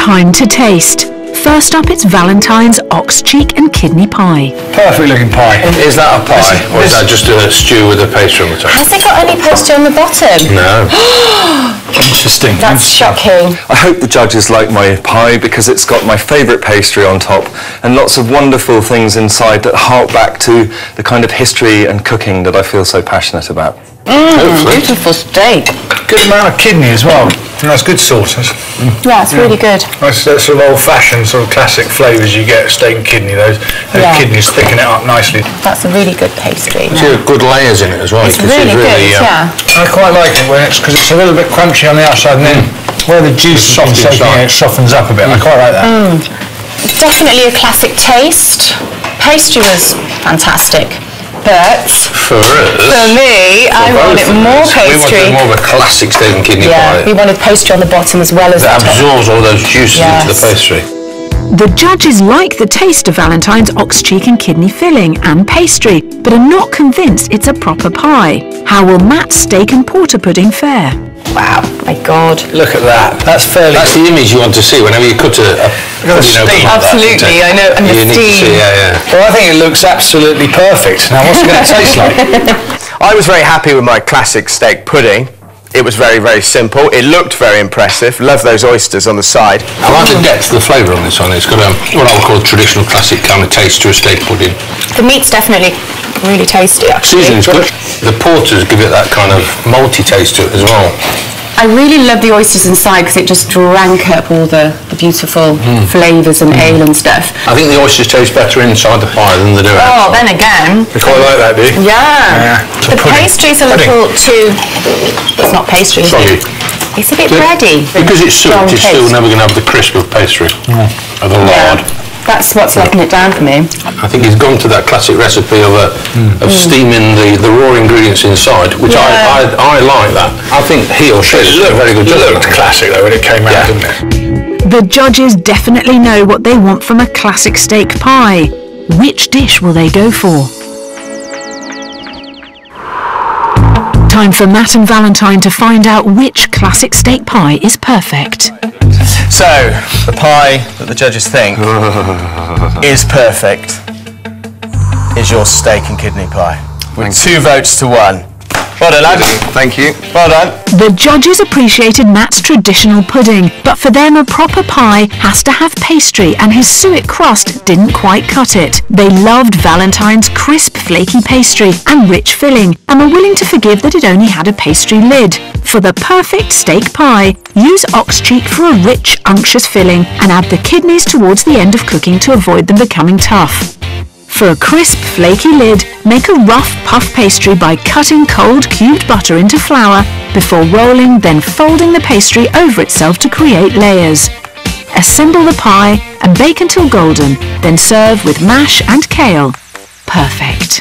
Time to taste. First up, it's Valentine's ox cheek and kidney pie. Perfect looking pie. Is that a pie, or is that just a stew with a pastry on the top? Has it got any pastry on the bottom? No. Interesting. That's shocking. I hope the judges like my pie because it's got my favourite pastry on top and lots of wonderful things inside that hark back to the kind of history and cooking that I feel so passionate about. Beautiful steak. Good amount of kidney as well. And that's good sauce. Yeah, it's really good. That's sort of old-fashioned, sort of classic flavours you get, steak and kidney. Those kidneys thicken it up nicely. That's a really good pastry. It's got good layers in it as well. It's really good, yeah. I quite like it when because it's a little bit crunchy on the outside and then where the juice is soaking in, it softens up a bit. I quite like that. Definitely a classic taste. Pastry was fantastic. But For us, for me, I wanted more pastry. We wanted more of a classic steak and kidney pie. We wanted pastry on the bottom as well as the That top. absorbs all those juices into the pastry. The judges like the taste of Valentine's ox cheek and kidney filling and pastry, but are not convinced it's a proper pie. How will Matt's steak and porter pudding fare? Wow, my God. Look at that. That's fairly That's the image you want to see whenever you cut a pudding open like Absolutely, that. I know, and the You need to steam. see, yeah. Well, I think it looks absolutely perfect. Now, what's it going to taste like? I was very happy with my classic steak pudding. It was very, very simple. It looked very impressive. Love those oysters on the side. I like the depth of the flavour on this one. It's got what I would call a traditional classic kind of taste to a steak pudding. The meat's definitely really tasty, actually. Seasoning's good. The porters give it that kind of malty taste to it as well. I really love the oysters inside because it just drank up all the beautiful flavours and ale and stuff. I think the oysters taste better inside the pie than they do outside. Oh, then again. You quite like that, do you? Yeah. The pastry's a little too... It's not pastry, is Soggy. it? It's a bit bready. Because it's Strong soaked, it's still taste. never going to have the crisp of pastry. Of the lard. That's what's letting it down for me. I think he's gone to that classic recipe of steaming the raw ingredients inside, which I like that. I think he or she did a very good job. It looked classic though when it came out, didn't it? The judges definitely know what they want from a classic steak pie. Which dish will they go for? Time for Matt and Valentine to find out which classic steak pie is perfect. So, the pie that the judges think is perfect is your steak and kidney pie. With 2 votes to 1. Well done, lads. Thank you. Well done. The judges appreciated Matt's traditional pudding, but for them a proper pie has to have pastry and his suet crust didn't quite cut it. They loved Valentine's crisp, flaky pastry and rich filling and were willing to forgive that it only had a pastry lid. For the perfect steak pie, use ox cheek for a rich, unctuous filling and add the kidneys towards the end of cooking to avoid them becoming tough. For a crisp, flaky lid, make a rough puff pastry by cutting cold cubed butter into flour before rolling, then folding the pastry over itself to create layers. Assemble the pie and bake until golden, then serve with mash and kale. Perfect.